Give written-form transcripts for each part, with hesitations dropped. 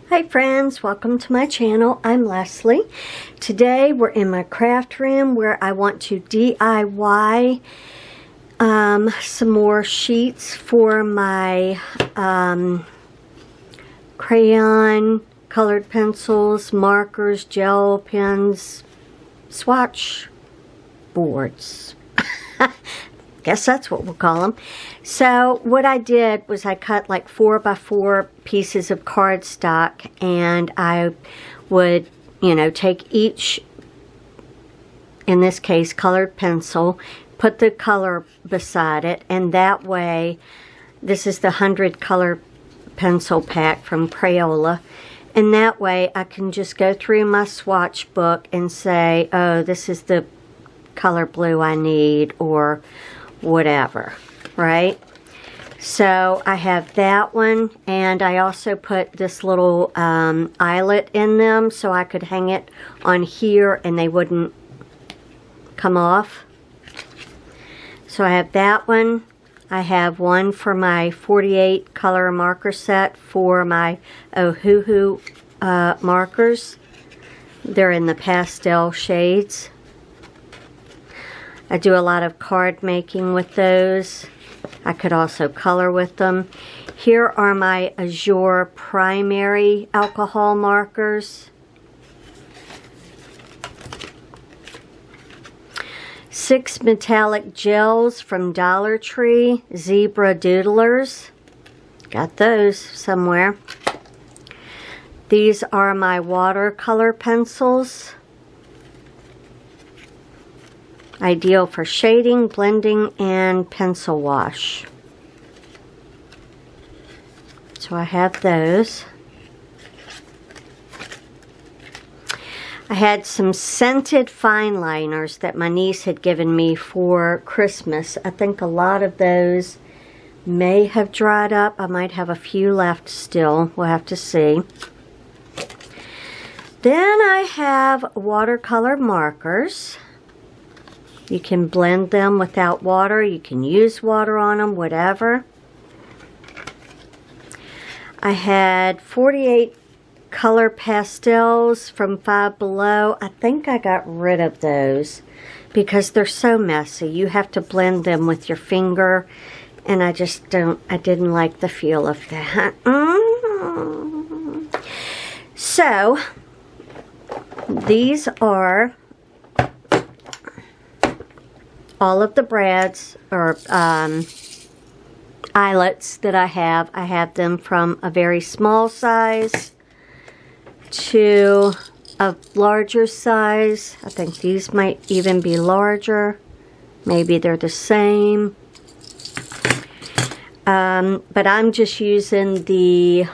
Hi friends, welcome to my channel. I'm Leslie. Today we're in my craft room where I want to DIY some more sheets for my crayon, colored pencils, markers, gel pens, Swatch boards. Guess that's what we'll call them. So what I did was I cut like 4x4 pieces of cardstock, and I would, take each, in this case, colored pencil, put the color beside it, and that way, this is the 100 color pencil pack from Crayola, and that way I can just go through my swatch book and say, oh, this is the color blue I need, or whatever, right? So I have that one, and I also put this little eyelet in them so I could hang it on here and they wouldn't come off. So I have that one. I have one for my 48 color marker set for my Ohuhu markers. They're in the pastel shades. I do a lot of card making with those. I could also color with them. Here are my Azure primary alcohol markers. 6 metallic gels from Dollar Tree, Zebra Doodlers. Got those somewhere. These are my watercolor pencils. Ideal for shading, blending, and pencil wash. So I have those. I had some scented fine liners that my niece had given me for Christmas. I think a lot of those may have dried up. I might have a few left still. We'll have to see. Then I have watercolor markers. You can blend them without water. You can use water on them, whatever. I had 48 color pastels from Five Below. I think I got rid of those because they're so messy. You have to blend them with your finger, and I didn't like the feel of that. So, these are all of the brads or eyelets that I have. I have them from a very small size to a larger size. I think these might even be larger. Maybe they're the same. But I'm just using the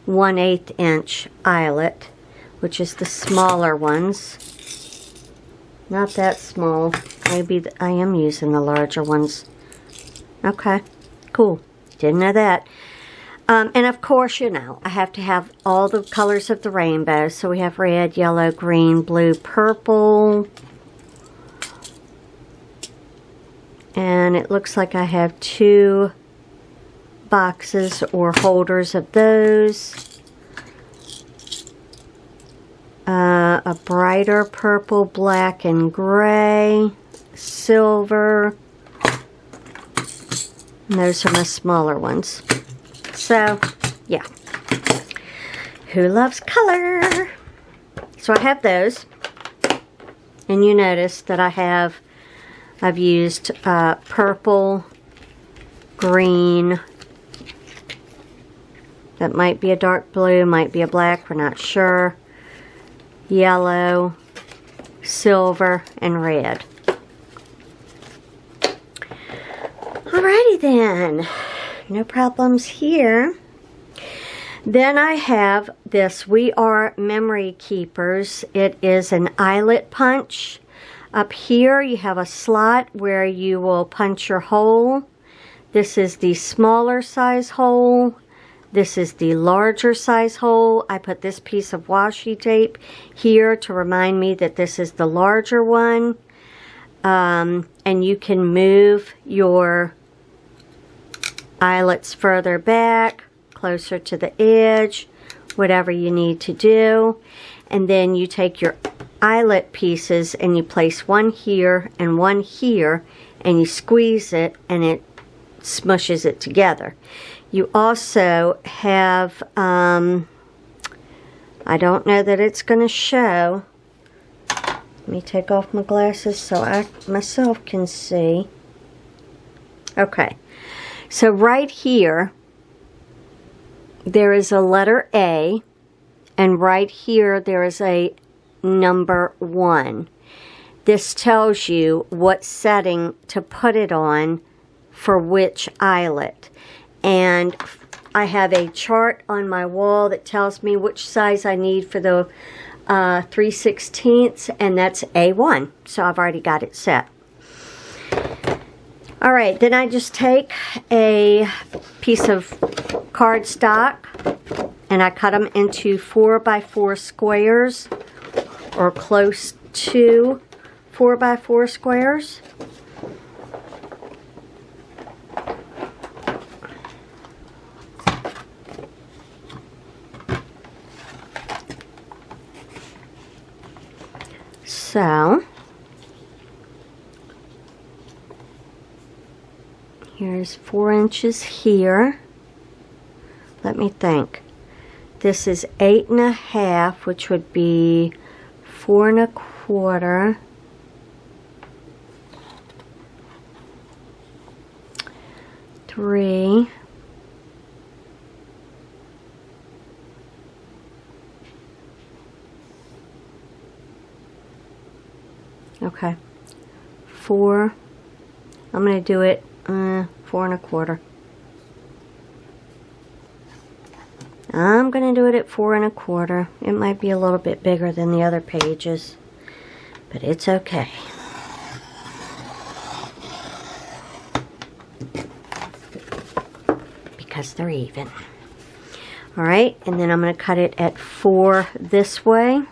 1/8 inch eyelet, which is the smaller ones. Not that small. Maybe I am using the larger ones. Okay, cool. Didn't know that. And of course, I have to have all the colors of the rainbow. So we have red, yellow, green, blue, purple. And it looks like I have 2 boxes or holders of those. A brighter purple, black, and gray, silver, and those are my smaller ones. So, yeah. Who loves color? So I have those, and you notice that I've used purple, green, that might be a dark blue, might be a black, we're not sure. Yellow, silver, and red. Alrighty then, no problems here. Then I have this We Are Memory Keepers. It is an eyelet punch. Up here you have a slot where you will punch your hole. This is the smaller size hole. This is the larger size hole. I put this piece of washi tape here to remind me that this is the larger one. And you can move your eyelets further back, closer to the edge, whatever you need to do. And then you take your eyelet pieces and you place one here and one here, and you squeeze it and it smushes it together. You also have, I don't know that it's going to show. Let me take off my glasses so I myself can see. Okay, so right here there is a letter A, and right here there is a number 1. This tells you what setting to put it on for which eyelet. And I have a chart on my wall that tells me which size I need for the 3/16, and that's A1. So I've already got it set. Alright, then I just take a piece of cardstock and I cut them into 4x4 squares, or close to 4x4 squares. So, here's 4 inches here. Let me think. This is 8.5, which would be 4 1/4. 3. Okay. 4. I'm going to do it 4 1/4. I'm going to do it at 4 1/4. It might be a little bit bigger than the other pages, but it's okay. Because they're even. Alright, and then I'm going to cut it at 4 this way.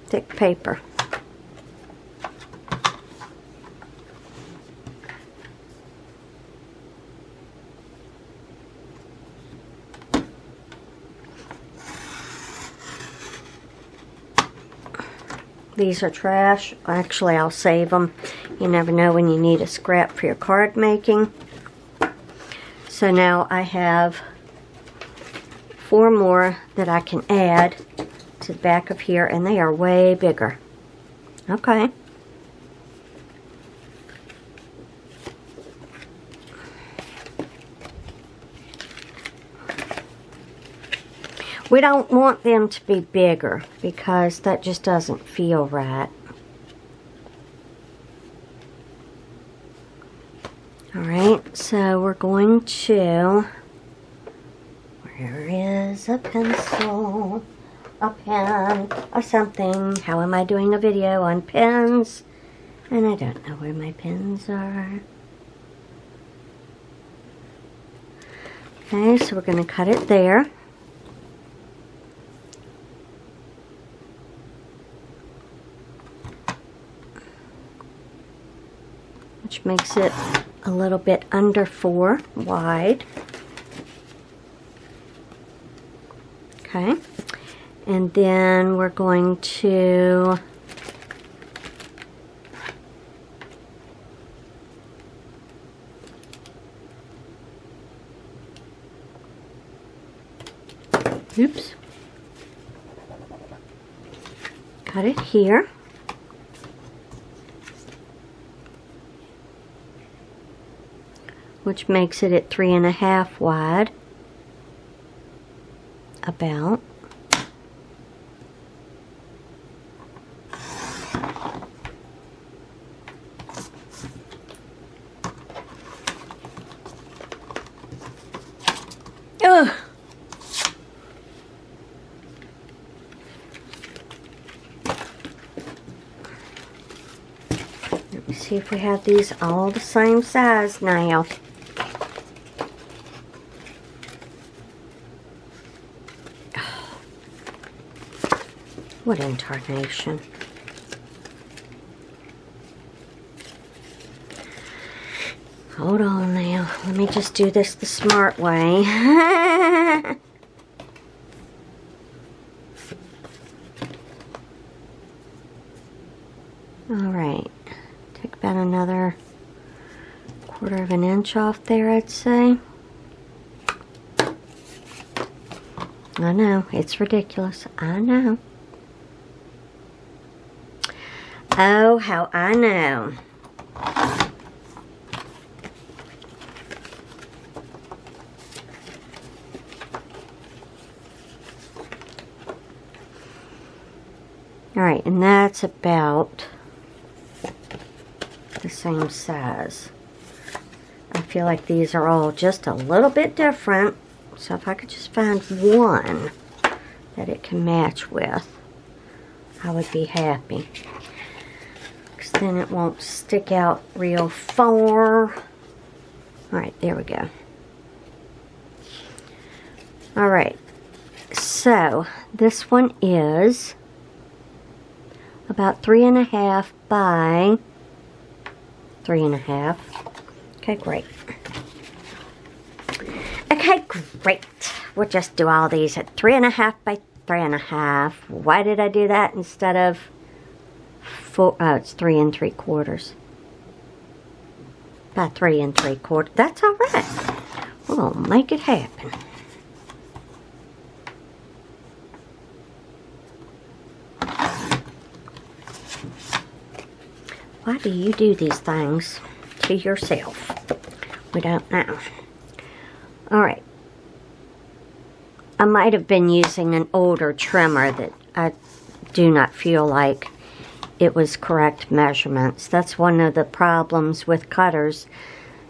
Thick paper. These are trash. Actually, I'll save them. You never know when you need a scrap for your card making. So now I have 4 more that I can add to the back of here, and they are way bigger. Okay. We don't want them to be bigger because that just doesn't feel right. Alright, so we're going to... Where is a pencil? A pen or something. How am I doing a video on pens? And I don't know where my pens are. Okay, so we're going to cut it there. Which makes it a little bit under 4 wide. Okay. And then we're going to cut it here. Which makes it at 3.5 wide. About. Ugh. Let me see if we have these all the same size now. What in tarnation? Hold on now. Let me just do this the smart way. Alright. Take about another 1/4 of an inch off there, I'd say. I know, it's ridiculous. I know. Oh, how I know. Alright, and that's about the same size. I feel like these are all just a little bit different. So if I could just find one that it can match with, I would be happy. Because then it won't stick out real far. Alright, there we go. Alright, so this one is about 3.5 by 3.5. Okay, great. Okay, great. We'll just do all these at 3.5 by 3.5. Why did I do that instead of 4? Oh, it's 3 3/4. By 3 3/4. That's all right. We'll make it happen. Why do you do these things to yourself? We don't know. Alright. I might have been using an older trimmer that I do not feel like it was correct measurements. That's one of the problems with cutters.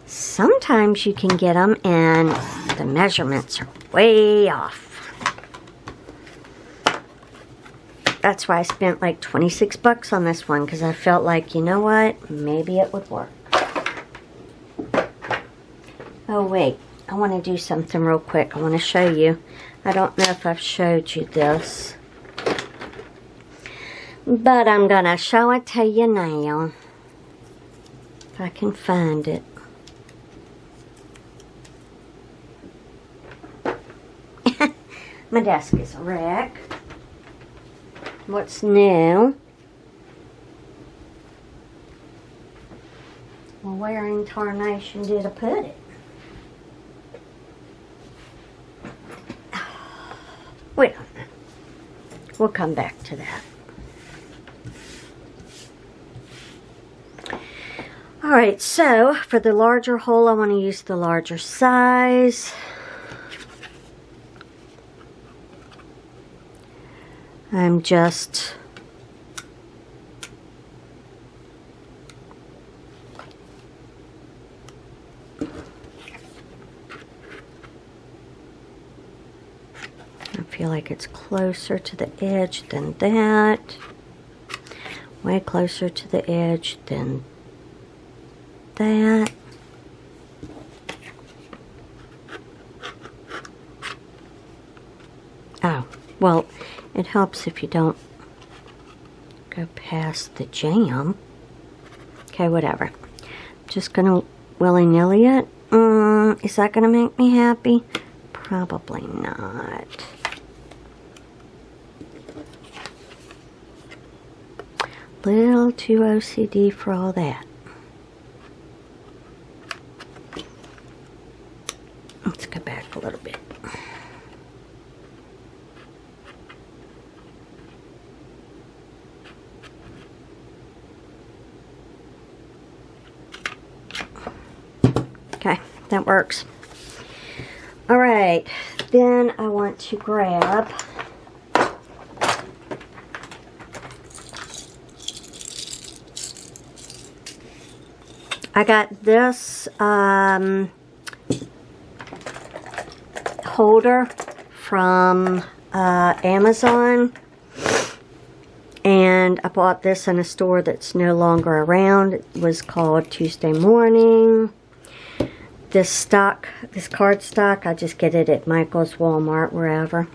Sometimes you can get them and the measurements are way off. That's why I spent like 26 bucks on this one, because I felt like, you know what, maybe it would work. Oh wait, I want to do something real quick. I want to show you. I don't know if I've showed you this, but I'm going to show it to you now. If I can find it. My desk is a wreck. What's new? Well, where in tarnation did I put it? We don't know. We'll come back to that. Alright, so for the larger hole, I want to use the larger size. I'm just I feel like it's closer to the edge than that. Way closer to the edge than that. Oh, well, it helps if you don't go past the jam. Okay, whatever. Just gonna willy-nilly it. Is that gonna make me happy? Probably not. Little too OCD for all that. Let's go back a little bit. Okay, that works. All right, then I want to grab I got this holder from Amazon, and I bought this in a store that's no longer around. It was called Tuesday Morning. This cardstock, I just get it at Michael's, Walmart, wherever.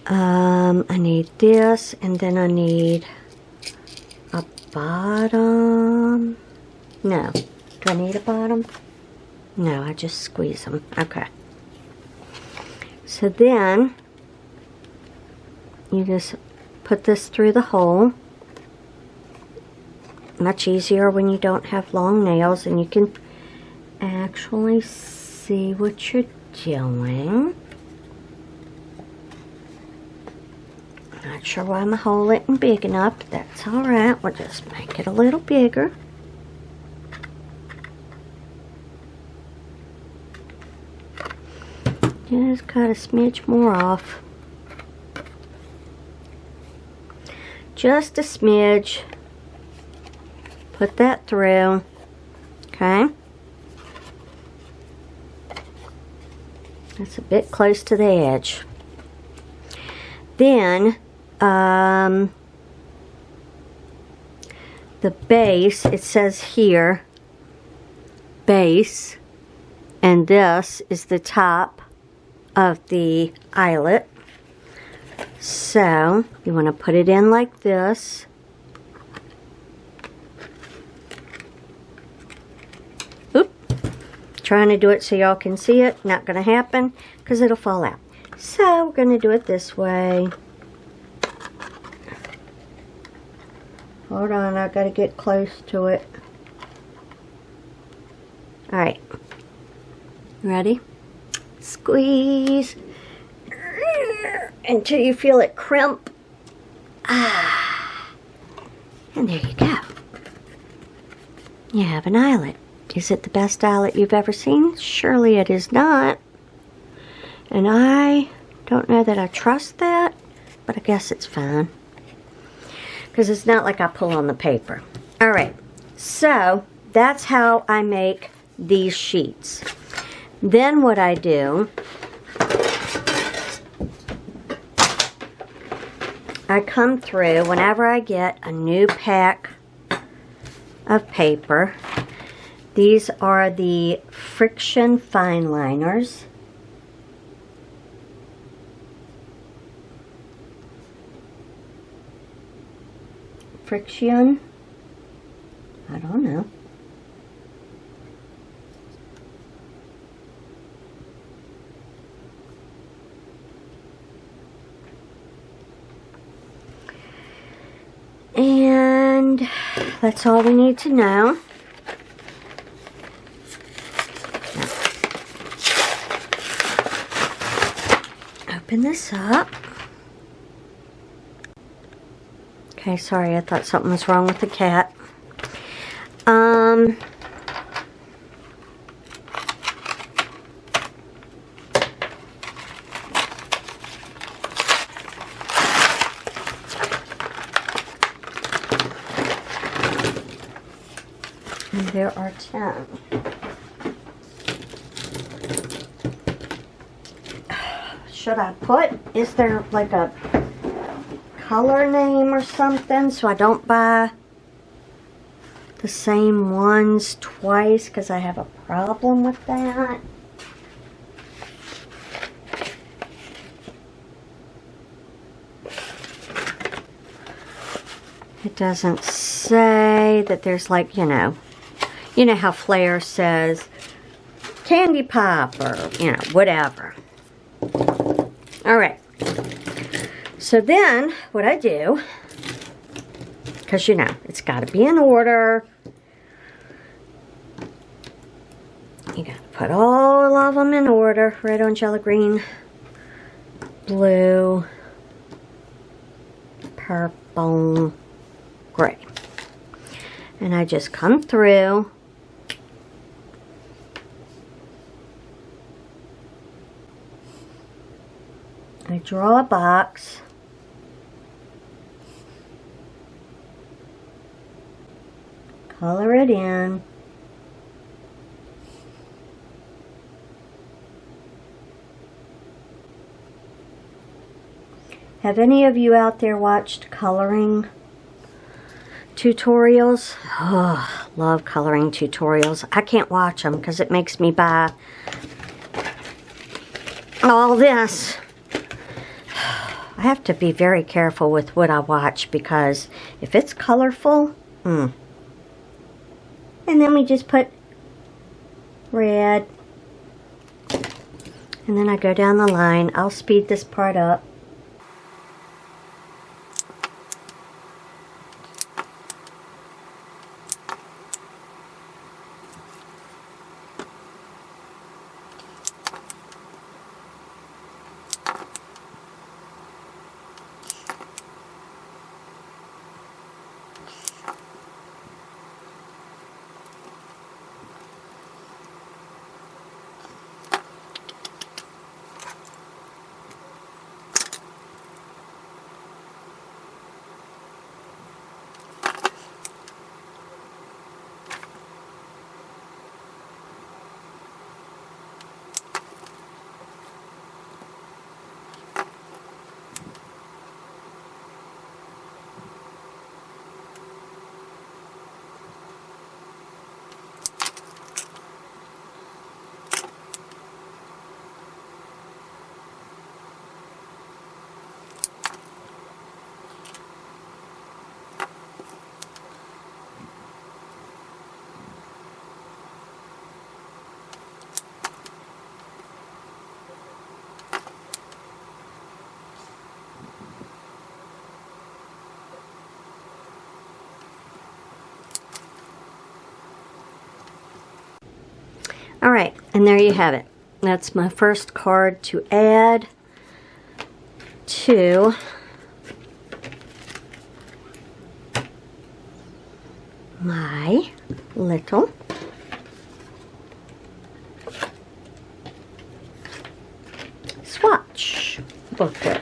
I need this, and then I need a bottom. No. Do I need a bottom? No, I just squeeze them. Okay. So then, you just put this through the hole. Much easier when you don't have long nails and you can actually see what you're doing. Not sure why my hole isn't big enough, but that's alright. We'll just make it a little bigger. Just cut a smidge more off. Just a smidge. Put that through. Okay. That's a bit close to the edge. Then, the base, it says here, base, and this is the top of the eyelet. So, you want to put it in like this. Oop. Trying to do it so y'all can see it. Not going to happen because it'll fall out. So, we're going to do it this way. Hold on, I've got to get close to it. Alright. Ready? Squeeze. Until you feel it crimp. And there you go. You have an eyelet. Is it the best eyelet you've ever seen? Surely it is not. And I don't know that I trust that, but I guess it's fine. Because it's not like I pull on the paper. Alright, so that's how I make these sheets. Then what I do, I come through whenever I get a new pack of paper. These are the Friction Fine Liners. Friction? I don't know. And that's all we need to know. Open this up. Okay, sorry, I thought something was wrong with the cat. And there are 10. Should I put, is there like a color name or something so I don't buy the same ones twice, because I have a problem with that? It doesn't say that there's like, you know how Flair says candy pop or, whatever. Alright. So then, what I do, because it's got to be in order. You got to put all of them in order. Red, orange, yellow, green, blue, purple, gray. And I just come through. I draw a box. Color it in. Have any of you out there watched coloring tutorials? Oh, love coloring tutorials. I can't watch them because it makes me buy all this. I have to be very careful with what I watch, because if it's colorful, And then we just put red. And then I go down the line. I'll speed this part up. Alright, and there you have it. That's my first card to add to my little Swatch booklet.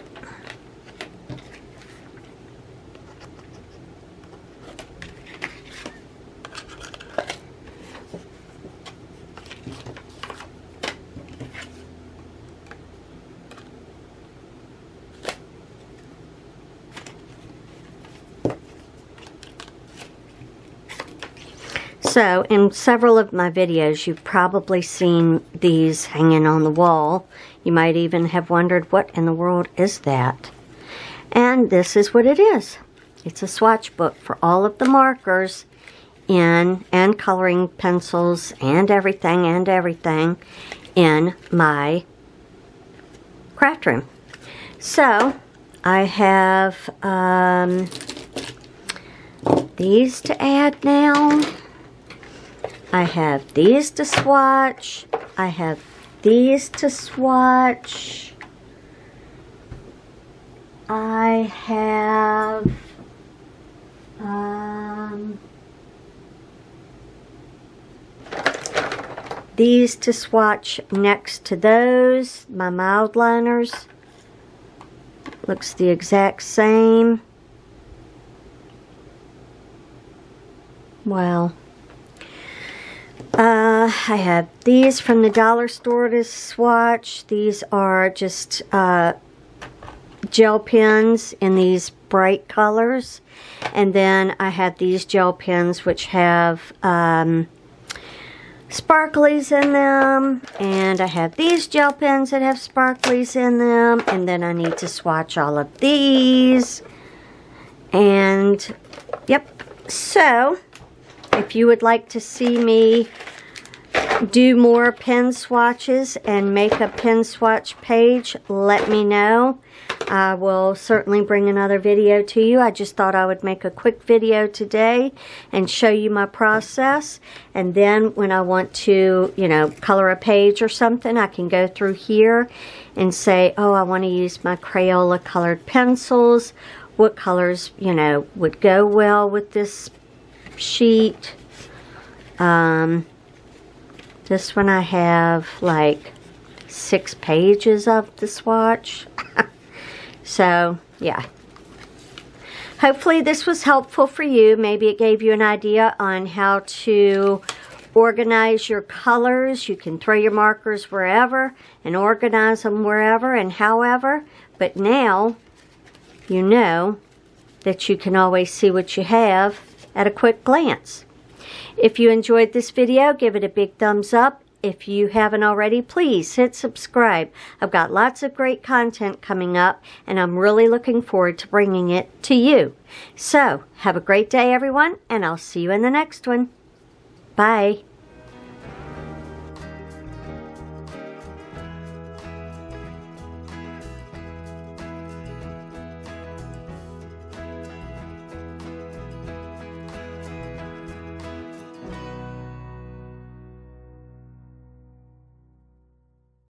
So, in several of my videos, you've probably seen these hanging on the wall. You might even have wondered, what in the world is that? And this is what it is. It's a swatch book for all of the markers and coloring pencils and everything in my craft room. So, I have these to add now. I have these to swatch. I have these to swatch. I have these to swatch next to those, my mild liners. Looks the exact same. Well, I have these from the dollar store to swatch. These are just gel pens in these bright colors. And then I have these gel pens which have sparklies in them. And I have these gel pens that have sparklies in them. And then I need to swatch all of these. And, yep. So, if you would like to see me do more pen swatches and make a pen swatch page, let me know. I will certainly bring another video to you. I just thought I would make a quick video today and show you my process. And then when I want to, you know, color a page or something, I can go through here and say, oh, I want to use my Crayola colored pencils. What colors, you know, would go well with this sheet. This one I have like 6 pages of the swatch. So, yeah. Hopefully this was helpful for you. Maybe it gave you an idea on how to organize your colors. You can throw your markers wherever and organize them wherever and however. But now you know that you can always see what you have at a quick glance. If you enjoyed this video, give it a big thumbs up if you haven't already, please hit subscribe. I've got lots of great content coming up, and I'm really looking forward to bringing it to you. So, have a great day, everyone, and I'll see you in the next one. Bye.